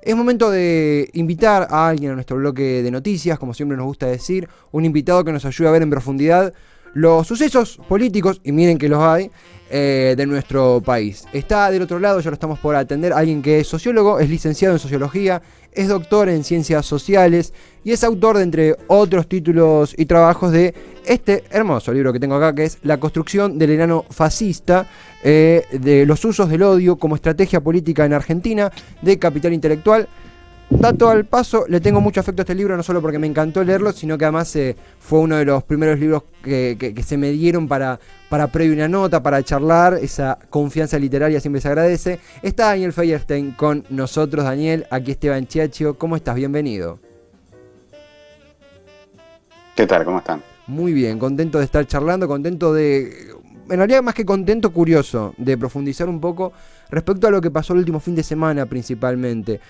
Es momento de invitar a alguien a nuestro bloque de noticias, como siempre nos gusta decir, un invitado que nos ayude a ver en profundidad los sucesos políticos, y miren que los hay, de nuestro país. Está del otro lado, ya lo estamos por atender, alguien que es sociólogo, es licenciado en sociología, es doctor en ciencias sociales y es autor de, entre otros títulos y trabajos, de este hermoso libro que tengo acá, que es La construcción del enano fascista, de los usos del odio como estrategia política en Argentina, de Capital Intelectual. Dato al paso, le tengo mucho afecto a este libro, no solo porque me encantó leerlo, sino que además fue uno de los primeros libros que se me dieron para previo una nota, para charlar. Esa confianza literaria siempre se agradece. Está Daniel Feuerstein con nosotros. Daniel, aquí Esteban Chiachio, ¿cómo estás? Bienvenido. ¿Qué tal? ¿Cómo están? Muy bien, contento de estar charlando, contento de... En realidad, más que contento, curioso de profundizar un poco respecto a lo que pasó el último fin de semana principalmente.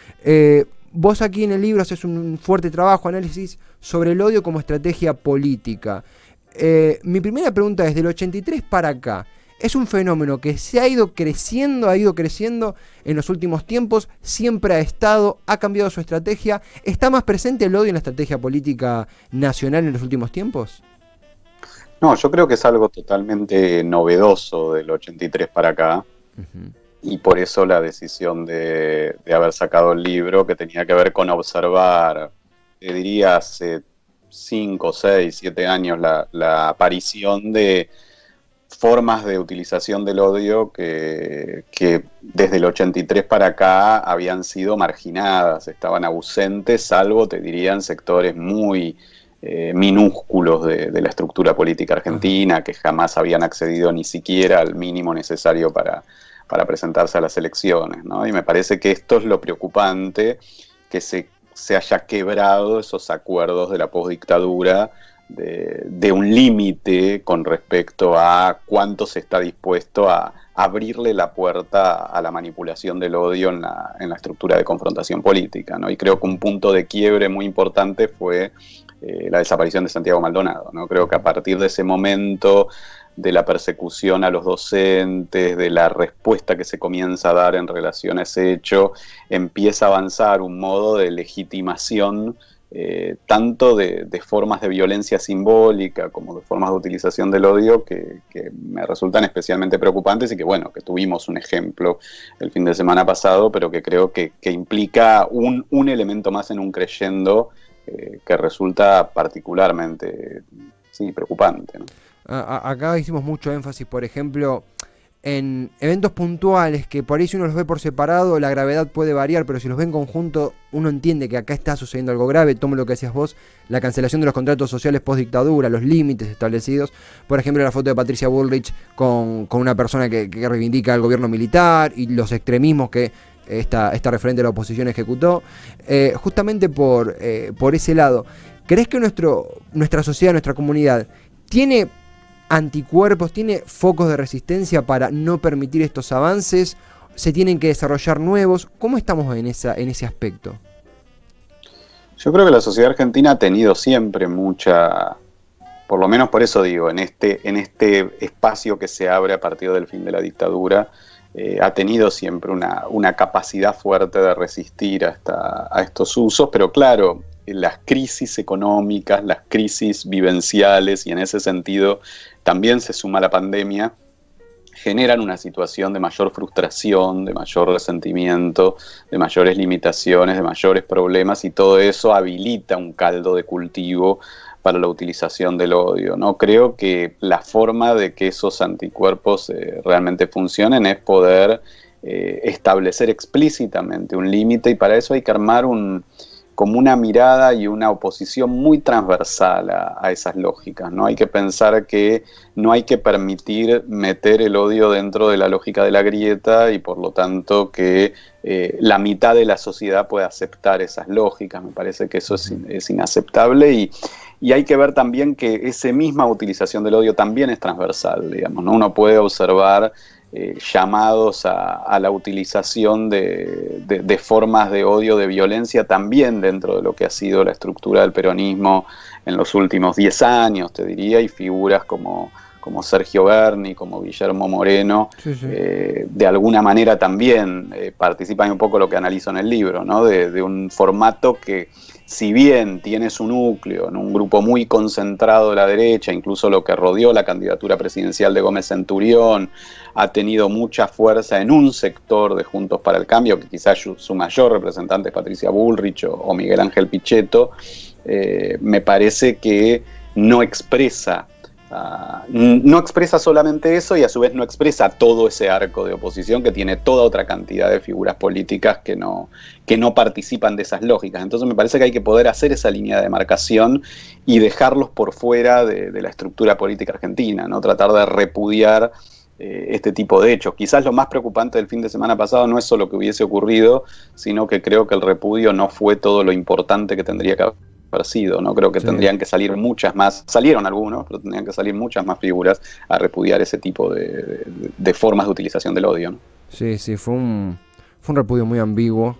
Vos aquí en el libro haces un fuerte trabajo, análisis sobre el odio como estrategia política. Mi primera pregunta es, del 83 para acá, ¿es un fenómeno que se ha ido creciendo en los últimos tiempos? ¿Siempre ha estado? ¿Ha cambiado su estrategia? ¿Está más presente el odio en la estrategia política nacional en los últimos tiempos? No, yo creo que es algo totalmente novedoso del 83 para acá. Uh-huh. Y por eso la decisión de haber sacado el libro, que tenía que ver con observar, te diría hace 5, 6, 7 años, la aparición de formas de utilización del odio que desde el 83 para acá habían sido marginadas, estaban ausentes, salvo, te dirían, sectores muy minúsculos de la estructura política argentina, que jamás habían accedido ni siquiera al mínimo necesario para presentarse a las elecciones, ¿no? Y me parece que esto es lo preocupante, que se haya quebrado esos acuerdos de la posdictadura, de un límite con respecto a cuánto se está dispuesto a abrirle la puerta a la manipulación del odio en la estructura de confrontación política, ¿no? Y creo que un punto de quiebre muy importante fue la desaparición de Santiago Maldonado, ¿no? Creo que a partir de ese momento, de la persecución a los docentes, de la respuesta que se comienza a dar en relación a ese hecho, empieza a avanzar un modo de legitimación tanto de formas de violencia simbólica como de formas de utilización del odio que me resultan especialmente preocupantes y que, bueno, que tuvimos un ejemplo el fin de semana pasado, pero que creo que implica un elemento más en un creyendo que resulta particularmente preocupante, ¿no? Acá hicimos mucho énfasis, por ejemplo, en eventos puntuales que por ahí, si uno los ve por separado, la gravedad puede variar, pero si los ve en conjunto, uno entiende que acá está sucediendo algo grave. Tomo lo que decías vos, la cancelación de los contratos sociales post-dictadura, los límites establecidos. Por ejemplo, la foto de Patricia Bullrich con una persona que reivindica el gobierno militar y los extremismos que esta referente de la oposición ejecutó. Justamente por ese lado, ¿crees que nuestra sociedad, nuestra comunidad, tiene anticuerpos, tiene focos de resistencia para no permitir estos avances? ¿Se tienen que desarrollar nuevos? ¿Cómo estamos en ese aspecto? Yo creo que la sociedad argentina ha tenido siempre mucha, por lo menos por eso digo, en este espacio que se abre a partir del fin de la dictadura, ha tenido siempre una capacidad fuerte de resistir a estos usos, pero claro, las crisis económicas, las crisis vivenciales, y en ese sentido también se suma la pandemia, generan una situación de mayor frustración, de mayor resentimiento, de mayores limitaciones, de mayores problemas, y todo eso habilita un caldo de cultivo para la utilización del odio, ¿no? Creo que la forma de que esos anticuerpos realmente funcionen es poder establecer explícitamente un límite, y para eso hay que armar como una mirada y una oposición muy transversal a esas lógicas, ¿no? Hay que pensar que no hay que permitir meter el odio dentro de la lógica de la grieta, y por lo tanto que la mitad de la sociedad pueda aceptar esas lógicas. Me parece que eso es inaceptable, y hay que ver también que esa misma utilización del odio también es transversal, digamos, ¿no? Uno puede observar llamados a la utilización de formas de odio, de violencia, también dentro de lo que ha sido la estructura del peronismo en los últimos 10 años, te diría, y figuras como como Sergio Berni, como Guillermo Moreno, Sí, sí. de alguna manera también participan un poco lo que analizo en el libro, ¿no? De un formato que, si bien tiene su núcleo en un grupo muy concentrado de la derecha, incluso lo que rodeó la candidatura presidencial de Gómez Centurión, ha tenido mucha fuerza en un sector de Juntos para el Cambio, que quizás su mayor representante es Patricia Bullrich o Miguel Ángel Pichetto, me parece que no expresa solamente eso, y a su vez no expresa todo ese arco de oposición que tiene toda otra cantidad de figuras políticas que no participan de esas lógicas. Entonces me parece que hay que poder hacer esa línea de demarcación y dejarlos por fuera de la estructura política argentina, ¿no? Tratar de repudiar este tipo de hechos. Quizás lo más preocupante del fin de semana pasado no es solo que hubiese ocurrido, sino que creo que el repudio no fue todo lo importante que tendría que haber sido, ¿no? Creo que tendrían que salir muchas más, salieron algunos, pero tendrían que salir muchas más figuras a repudiar ese tipo de formas de utilización del odio, ¿no? Sí, sí, fue un repudio muy ambiguo,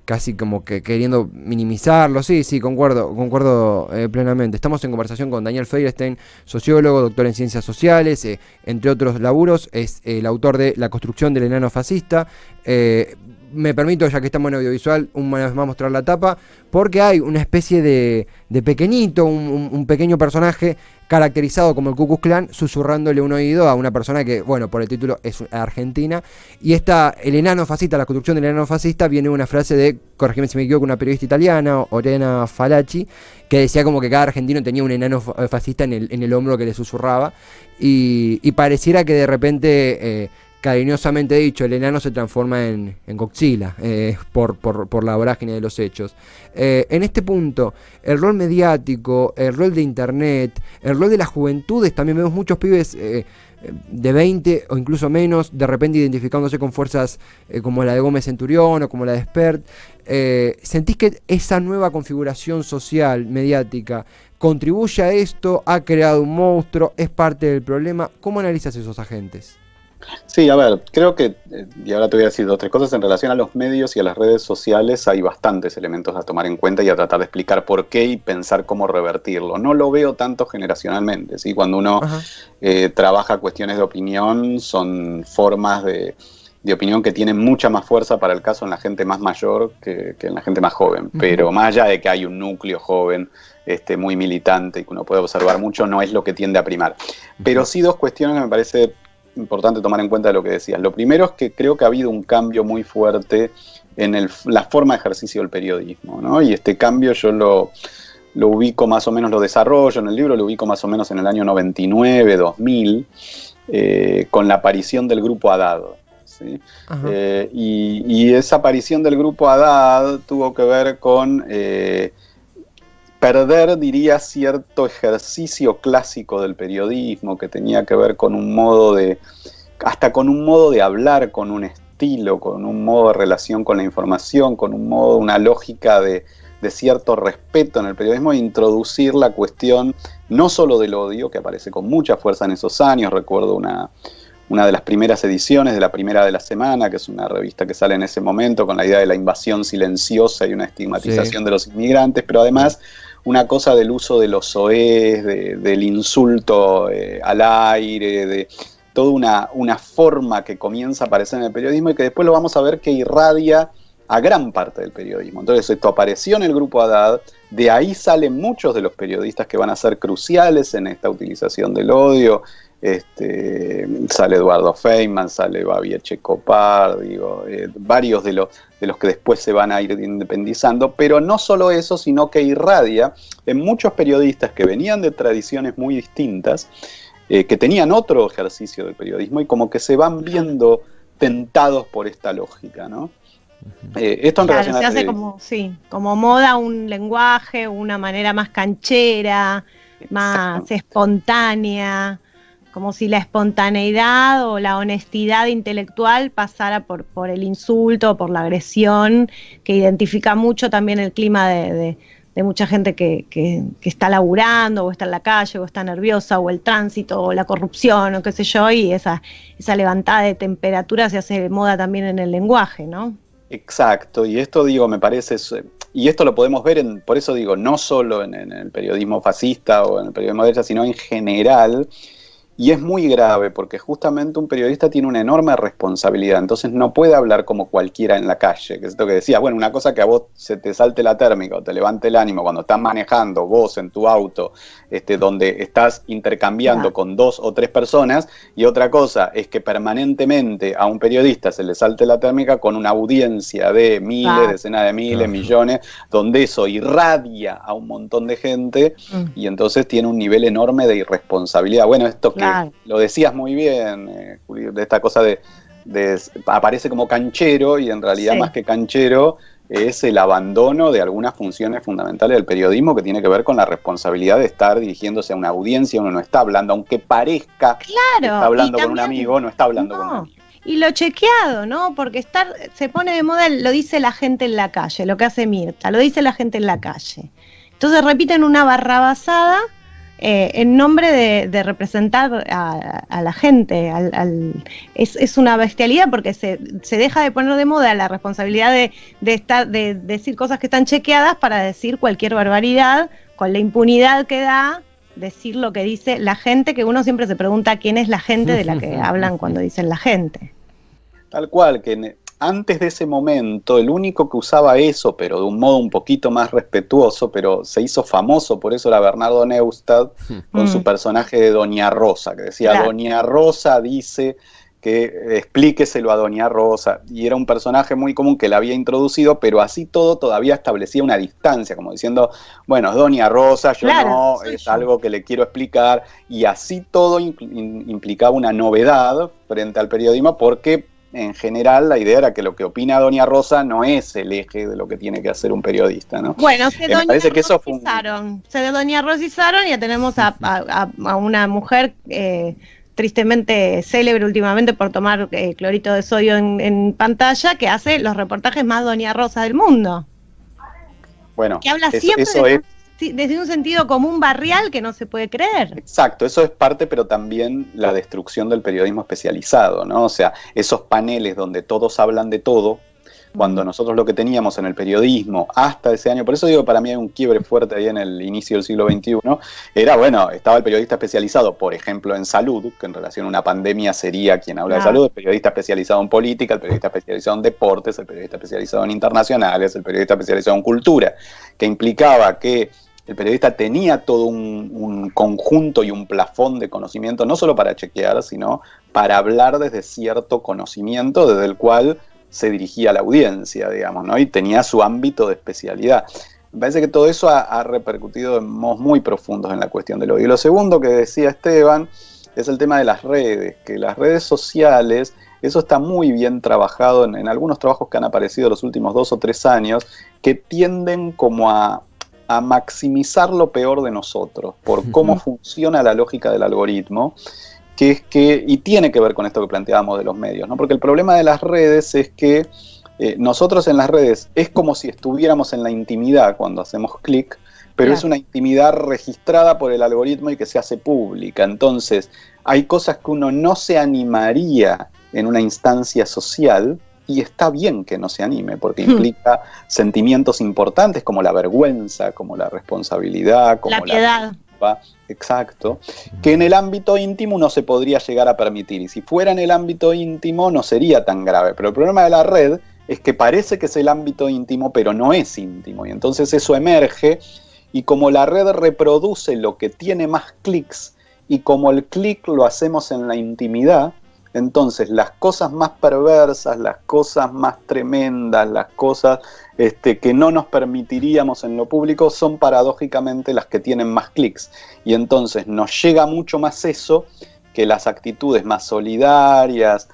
casi como que queriendo minimizarlo. Sí, sí, concuerdo plenamente. Estamos en conversación con Daniel Feierstein, sociólogo, doctor en ciencias sociales, entre otros laburos, es el autor de La construcción del enano fascista. Me permito, ya que estamos en audiovisual, una vez más mostrar la tapa, porque hay una especie de pequeñito, un pequeño personaje caracterizado como el Ku Klux Klan, susurrándole un oído a una persona que, bueno, por el título es argentina. Y el enano fascista, la construcción del enano fascista, viene una frase de, corregime si me equivoco, una periodista italiana, Oriana Fallaci, que decía como que cada argentino tenía un enano fascista en el hombro que le susurraba. Y pareciera que de repente, cariñosamente dicho, el enano se transforma en Godzilla, por la vorágine de los hechos. En este punto, el rol mediático, el rol de internet, el rol de las juventudes, también vemos muchos pibes de 20 o incluso menos, de repente identificándose con fuerzas como la de Gómez Centurión o como la de Spert. ¿Sentís que esa nueva configuración social, mediática, contribuye a esto? ¿Ha creado un monstruo? ¿Es parte del problema? ¿Cómo analizas esos agentes? Sí, a ver, creo que, y ahora te voy a decir dos o tres cosas, en relación a los medios y a las redes sociales hay bastantes elementos a tomar en cuenta y a tratar de explicar por qué y pensar cómo revertirlo. No lo veo tanto generacionalmente, ¿sí? Cuando uno trabaja cuestiones de opinión, son formas de opinión que tienen mucha más fuerza para el caso en la gente más mayor que en la gente más joven. Pero más allá de que hay un núcleo joven muy militante y que uno puede observar mucho, no es lo que tiende a primar. Pero sí dos cuestiones que me parece importante tomar en cuenta de lo que decías. Lo primero es que creo que ha habido un cambio muy fuerte en la forma de ejercicio del periodismo, ¿no? Y este cambio yo lo ubico más o menos, lo desarrollo en el libro, lo ubico más o menos en el año 99, 2000, con la aparición del Grupo Haddad, ¿sí? Y esa aparición del Grupo Haddad tuvo que ver con perder, diría, cierto ejercicio clásico del periodismo que tenía que ver con un modo hasta con un modo de hablar, con un estilo, con un modo de relación con la información, con un modo, una lógica de cierto respeto en el periodismo, e introducir la cuestión no solo del odio, que aparece con mucha fuerza en esos años. Recuerdo una de las primeras ediciones de La Primera de la Semana, que es una revista que sale en ese momento, con la idea de la invasión silenciosa y una estigmatización de los inmigrantes, pero además una cosa del uso de los soez, del insulto al aire, de toda una forma que comienza a aparecer en el periodismo y que después lo vamos a ver que irradia a gran parte del periodismo. Entonces esto apareció en el Grupo Haddad, de ahí salen muchos de los periodistas que van a ser cruciales en esta utilización del odio. Sale Eduardo Feynman, sale Babi Echecopar, varios de los que después se van a ir independizando, pero no solo eso, sino que irradia en muchos periodistas que venían de tradiciones muy distintas, que tenían otro ejercicio del periodismo y como que se van viendo tentados por esta lógica, ¿no? Esto en relación se hace como moda un lenguaje, una manera más canchera, más espontánea, como si la espontaneidad o la honestidad intelectual pasara por el insulto, por la agresión, que identifica mucho también el clima de mucha gente que está laburando, o está en la calle, o está nerviosa, o el tránsito, o la corrupción, o qué sé yo, y esa levantada de temperatura se hace moda también en el lenguaje, ¿no? Exacto, y esto me parece, y esto lo podemos ver por eso digo, no solo en el periodismo fascista o en el periodismo de derecha, sino en general. Y es muy grave porque justamente un periodista tiene una enorme responsabilidad, entonces no puede hablar como cualquiera en la calle, que es esto que decías, bueno, una cosa que a vos se te salte la térmica o te levante el ánimo cuando estás manejando vos en tu auto, donde estás intercambiando con 2 o 3 personas, y otra cosa es que permanentemente a un periodista se le salte la térmica con una audiencia de miles, decenas de miles, millones, donde eso irradia a un montón de gente y entonces tiene un nivel enorme de irresponsabilidad. Bueno, esto que lo decías muy bien, Juli, de esta cosa de aparece como canchero y en realidad más que canchero es el abandono de algunas funciones fundamentales del periodismo que tiene que ver con la responsabilidad de estar dirigiéndose a una audiencia. Uno no está hablando, aunque parezca que está hablando con un amigo, no está hablando con un amigo. Y lo chequeado, ¿no? Porque se pone de moda, lo dice la gente en la calle, lo que hace Mirta, lo dice la gente en la calle. Entonces repiten una barrabasada en nombre de representar a la gente. Es una bestialidad porque se deja de poner de moda la responsabilidad de decir cosas que están chequeadas para decir cualquier barbaridad, con la impunidad que da decir lo que dice la gente, que uno siempre se pregunta quién es la gente de la que hablan cuando dicen la gente. Tal cual, que antes de ese momento, el único que usaba eso, pero de un modo un poquito más respetuoso, pero se hizo famoso, por eso era Bernardo Neustadt, con su personaje de Doña Rosa, que decía, Doña Rosa dice que explíqueselo a Doña Rosa, y era un personaje muy común que la había introducido, pero así todo todavía establecía una distancia, como diciendo, bueno, es Doña Rosa, yo no, es algo que le quiero explicar, y así todo implicaba una novedad frente al periodismo, porque en general la idea era que lo que opina Doña Rosa no es el eje de lo que tiene que hacer un periodista, ¿no? Bueno, se de Doña Rosizaron y ya tenemos a una mujer tristemente célebre últimamente por tomar clorito de sodio en pantalla, que hace los reportajes más Doña Rosa del mundo. Bueno, que habla siempre desde un sentido común barrial que no se puede creer. Exacto, eso es parte, pero también la destrucción del periodismo especializado, ¿no? O sea, esos paneles donde todos hablan de todo, cuando nosotros lo que teníamos en el periodismo hasta ese año, por eso digo, para mí hay un quiebre fuerte ahí en el inicio del siglo XXI, era, bueno, estaba el periodista especializado, por ejemplo, en salud, que en relación a una pandemia sería quien habla de salud, el periodista especializado en política, el periodista especializado en deportes, el periodista especializado en internacionales, el periodista especializado en cultura, que implicaba que el periodista tenía todo un conjunto y un plafón de conocimiento, no solo para chequear, sino para hablar desde cierto conocimiento, desde el cual se dirigía a la audiencia, digamos, ¿no? Y tenía su ámbito de especialidad. Me parece que todo eso ha repercutido en modos muy profundos en la cuestión del odio. Y lo segundo que decía Esteban es el tema de las redes, que las redes sociales, eso está muy bien trabajado en algunos trabajos que han aparecido los últimos 2 o 3 años, que tienden como a maximizar lo peor de nosotros, por cómo funciona la lógica del algoritmo, y tiene que ver con esto que planteábamos de los medios, ¿no? Porque el problema de las redes es que nosotros en las redes es como si estuviéramos en la intimidad cuando hacemos clic, pero es una intimidad registrada por el algoritmo y que se hace pública. Entonces, hay cosas que uno no se animaría en una instancia social, y está bien que no se anime, porque implica sentimientos importantes como la vergüenza, como la responsabilidad, como la piedad. Exacto, que en el ámbito íntimo uno se podría llegar a permitir, y si fuera en el ámbito íntimo no sería tan grave, pero el problema de la red es que parece que es el ámbito íntimo, pero no es íntimo, y entonces eso emerge, y como la red reproduce lo que tiene más clics, y como el clic lo hacemos en la intimidad, entonces las cosas más perversas, las cosas más tremendas, las cosas que no nos permitiríamos en lo público son paradójicamente las que tienen más clics. Y entonces nos llega mucho más eso que las actitudes más solidarias,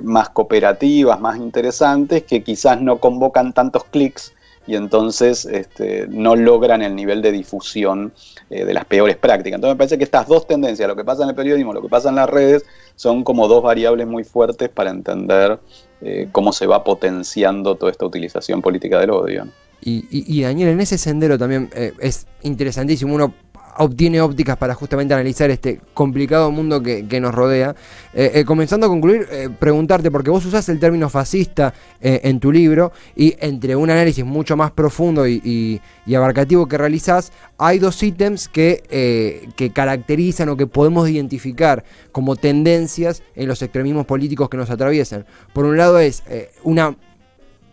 más cooperativas, más interesantes, que quizás no convocan tantos clics y entonces no logran el nivel de difusión de las peores prácticas. Entonces me parece que estas dos tendencias, lo que pasa en el periodismo, lo que pasa en las redes, son como dos variables muy fuertes para entender cómo se va potenciando toda esta utilización política del odio, ¿no? Y Daniel, en ese sendero también es interesantísimo. Uno obtiene ópticas para justamente analizar este complicado mundo que nos rodea. Comenzando a concluir, preguntarte, porque vos usás el término fascista en tu libro, y entre un análisis mucho más profundo y abarcativo que realizás, hay dos ítems que caracterizan o que podemos identificar como tendencias en los extremismos políticos que nos atraviesan. Por un lado es una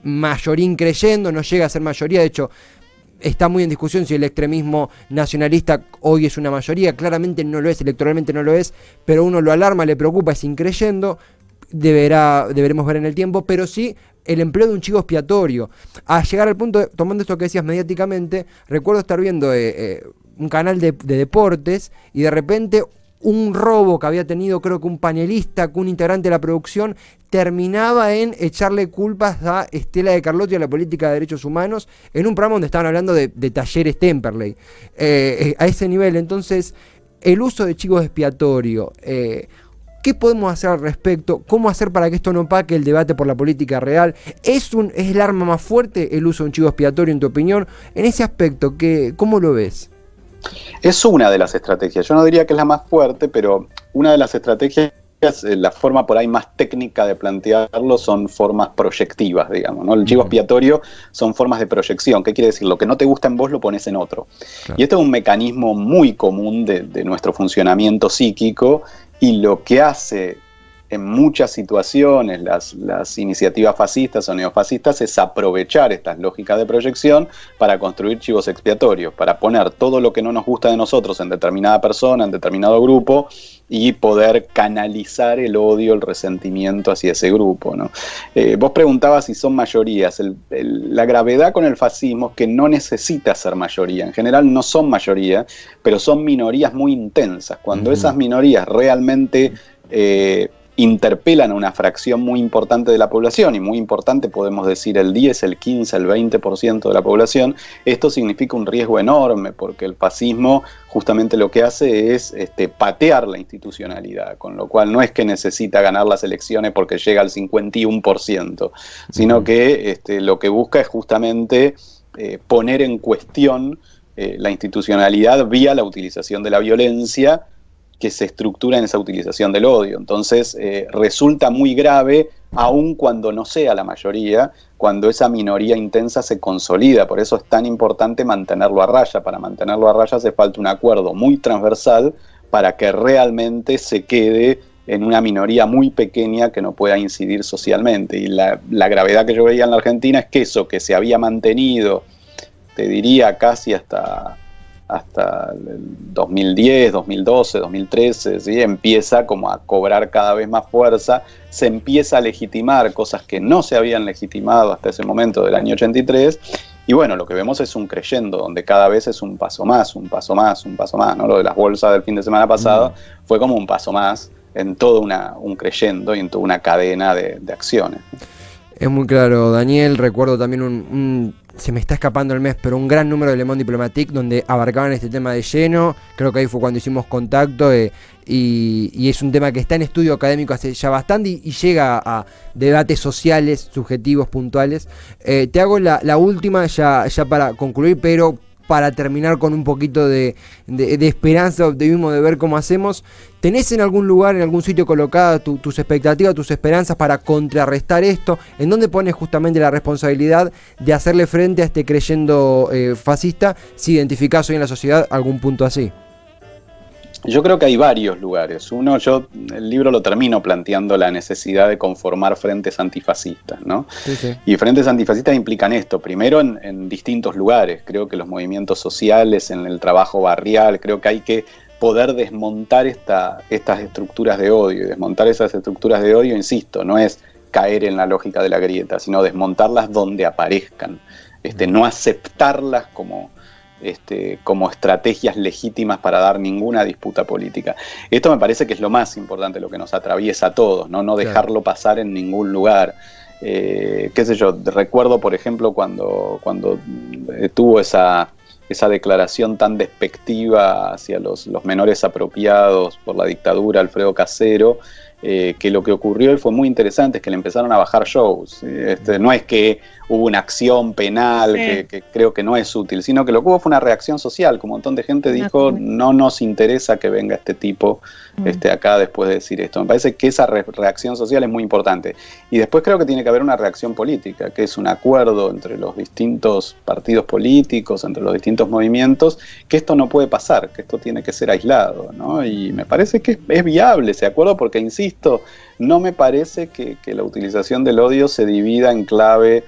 mayoría increyendo, no llega a ser mayoría, de hecho está muy en discusión si el extremismo nacionalista hoy es una mayoría, claramente no lo es, electoralmente no lo es, pero uno lo alarma, le preocupa, es increyendo, deberemos ver en el tiempo, pero sí el empleo de un chivo expiatorio. A llegar al punto, tomando esto que decías mediáticamente, recuerdo estar viendo un canal de deportes y de repente un robo que había tenido, creo que un panelista, que un integrante de la producción, terminaba en echarle culpas a Estela de Carlotto y a la política de derechos humanos en un programa donde estaban hablando de talleres Temperley. A ese nivel, entonces, el uso de chivos expiatorio, ¿qué podemos hacer al respecto? ¿Cómo hacer para que esto no opaque el debate por la política real? ¿Es el arma más fuerte el uso de un chivo expiatorio, en tu opinión? En ese aspecto, ¿cómo lo ves? Es una de las estrategias. Yo no diría que es la más fuerte, pero una de las estrategias, la forma por ahí más técnica de plantearlo, son formas proyectivas, digamos, ¿no? El chivo expiatorio son formas de proyección. ¿Qué quiere decir? Lo que no te gusta en vos lo pones en otro. Claro. Y este es un mecanismo muy común de nuestro funcionamiento psíquico, y lo que hace en muchas situaciones las iniciativas fascistas o neofascistas es aprovechar estas lógicas de proyección para construir chivos expiatorios, para poner todo lo que no nos gusta de nosotros en determinada persona, en determinado grupo, y poder canalizar el odio, el resentimiento hacia ese grupo, ¿no? Vos preguntabas si son mayorías. La gravedad con el fascismo es que no necesita ser mayoría. En general no son mayoría, pero son minorías muy intensas. Cuando esas minorías realmente interpelan a una fracción muy importante de la población, y muy importante podemos decir el 10, el 15, el 20% de la población, esto significa un riesgo enorme, porque el fascismo justamente lo que hace es patear la institucionalidad, con lo cual no es que necesita ganar las elecciones porque llega al 51%, sino que lo que busca es justamente poner en cuestión la institucionalidad vía la utilización de la violencia, que se estructura en esa utilización del odio. Entonces resulta muy grave, aun cuando no sea la mayoría, cuando esa minoría intensa se consolida. Por eso es tan importante mantenerlo a raya. Para mantenerlo a raya hace falta un acuerdo muy transversal para que realmente se quede en una minoría muy pequeña que no pueda incidir socialmente. Y la gravedad que yo veía en la Argentina es que eso que se había mantenido, te diría casi hasta el 2010, 2012, 2013, ¿sí? Empieza como a cobrar cada vez más fuerza, se empieza a legitimar cosas que no se habían legitimado hasta ese momento del año 83, y bueno, lo que vemos es un creyendo, donde cada vez es un paso más, un paso más, un paso más, ¿no? Lo de las bolsas del fin de semana pasado fue como un paso más en todo un creyendo y en toda una cadena de acciones. Es muy claro, Daniel. Recuerdo también se me está escapando el mes, pero un gran número de Le Monde Diplomatique donde abarcaban este tema de lleno. Creo que ahí fue cuando hicimos contacto y es un tema que está en estudio académico hace ya bastante y llega a debates sociales, subjetivos, puntuales. Te hago la última ya para concluir, pero para terminar con un poquito de esperanza, optimismo, de ver cómo hacemos. ¿Tenés en algún lugar, en algún sitio colocadas tus expectativas, tus esperanzas para contrarrestar esto? ¿En dónde pones justamente la responsabilidad de hacerle frente a este creyendo fascista, si identificás hoy en la sociedad algún punto así? Yo creo que hay varios lugares. Uno, el libro lo termino planteando la necesidad de conformar frentes antifascistas, ¿no? Sí. Y frentes antifascistas implican esto, primero en distintos lugares. Creo que los movimientos sociales, en el trabajo barrial, creo que hay que poder desmontar estas estructuras de odio. Y desmontar esas estructuras de odio, insisto, no es caer en la lógica de la grieta, sino desmontarlas donde aparezcan. No aceptarlas como estrategias legítimas para dar ninguna disputa política. Esto me parece que es lo más importante, lo que nos atraviesa a todos, no dejarlo pasar en ningún lugar. Qué sé yo, recuerdo por ejemplo cuando tuvo esa declaración tan despectiva hacia los menores apropiados por la dictadura, Alfredo Casero, que lo que ocurrió y fue muy interesante es que le empezaron a bajar shows. No es que hubo una acción penal que creo que no es útil, sino que lo que hubo fue una reacción social, que un montón de gente dijo, no nos interesa que venga este tipo acá después de decir esto. Me parece que esa reacción social es muy importante. Y después creo que tiene que haber una reacción política, que es un acuerdo entre los distintos partidos políticos, entre los distintos movimientos, que esto no puede pasar, que esto tiene que ser aislado, ¿no? Y me parece que es viable ese acuerdo porque, insisto, no me parece que la utilización del odio se divida en clave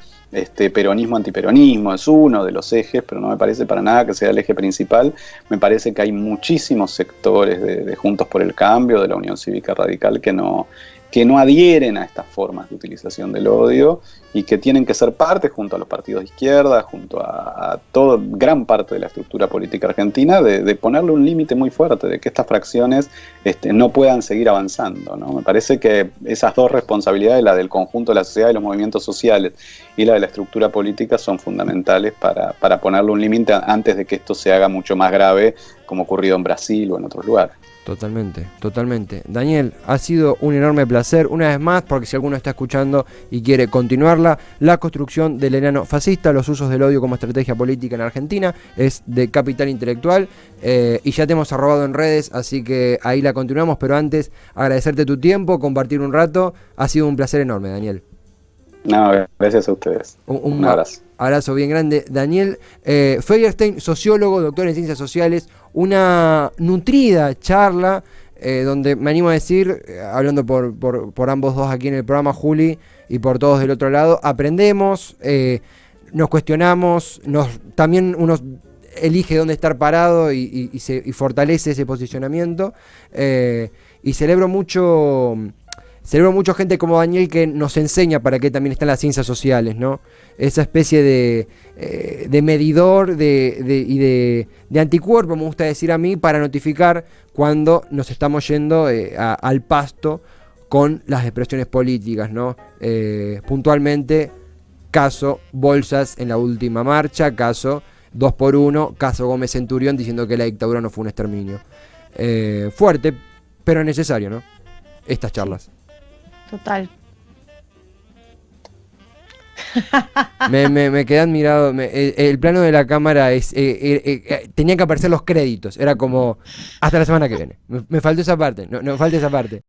peronismo-antiperonismo. Es uno de los ejes, pero no me parece para nada que sea el eje principal. Me parece que hay muchísimos sectores de Juntos por el Cambio, de la Unión Cívica Radical, que no adhieren a estas formas de utilización del odio y que tienen que ser parte, junto a los partidos de izquierda, junto a toda gran parte de la estructura política argentina, de ponerle un límite muy fuerte, de que estas fracciones no puedan seguir avanzando, ¿no? Me parece que esas dos responsabilidades, la del conjunto de la sociedad y los movimientos sociales y la de la estructura política, son fundamentales para ponerle un límite antes de que esto se haga mucho más grave, como ha ocurrido en Brasil o en otros lugares. Totalmente, totalmente. Daniel, ha sido un enorme placer, una vez más, porque si alguno está escuchando y quiere continuarla, La construcción del enano fascista, los usos del odio como estrategia política en Argentina, es de Capital Intelectual, y ya te hemos arrobado en redes, así que ahí la continuamos, pero antes agradecerte tu tiempo, compartir un rato, ha sido un placer enorme, Daniel. No, gracias a ustedes. Un abrazo. Abrazo bien grande. Daniel Feuerstein, sociólogo, doctor en ciencias sociales, una nutrida charla donde me animo a decir, hablando por ambos dos aquí en el programa, Juli, y por todos del otro lado, aprendemos, nos cuestionamos, también uno elige dónde estar parado y fortalece ese posicionamiento, y celebro mucho gente como Daniel que nos enseña para qué también están las ciencias sociales, ¿no? Esa especie de medidor y de anticuerpo, me gusta decir a mí, para notificar cuando nos estamos yendo al pasto con las expresiones políticas, ¿no? Puntualmente, caso Bolsas en la última marcha, caso 2x1, caso Gómez Centurión diciendo que la dictadura no fue un exterminio. Fuerte, pero necesario, ¿no? Estas charlas. Total. Me quedé admirado. El plano de la cámara tenía que aparecer los créditos. Era como hasta la semana que viene. Me faltó esa parte. No falta esa parte.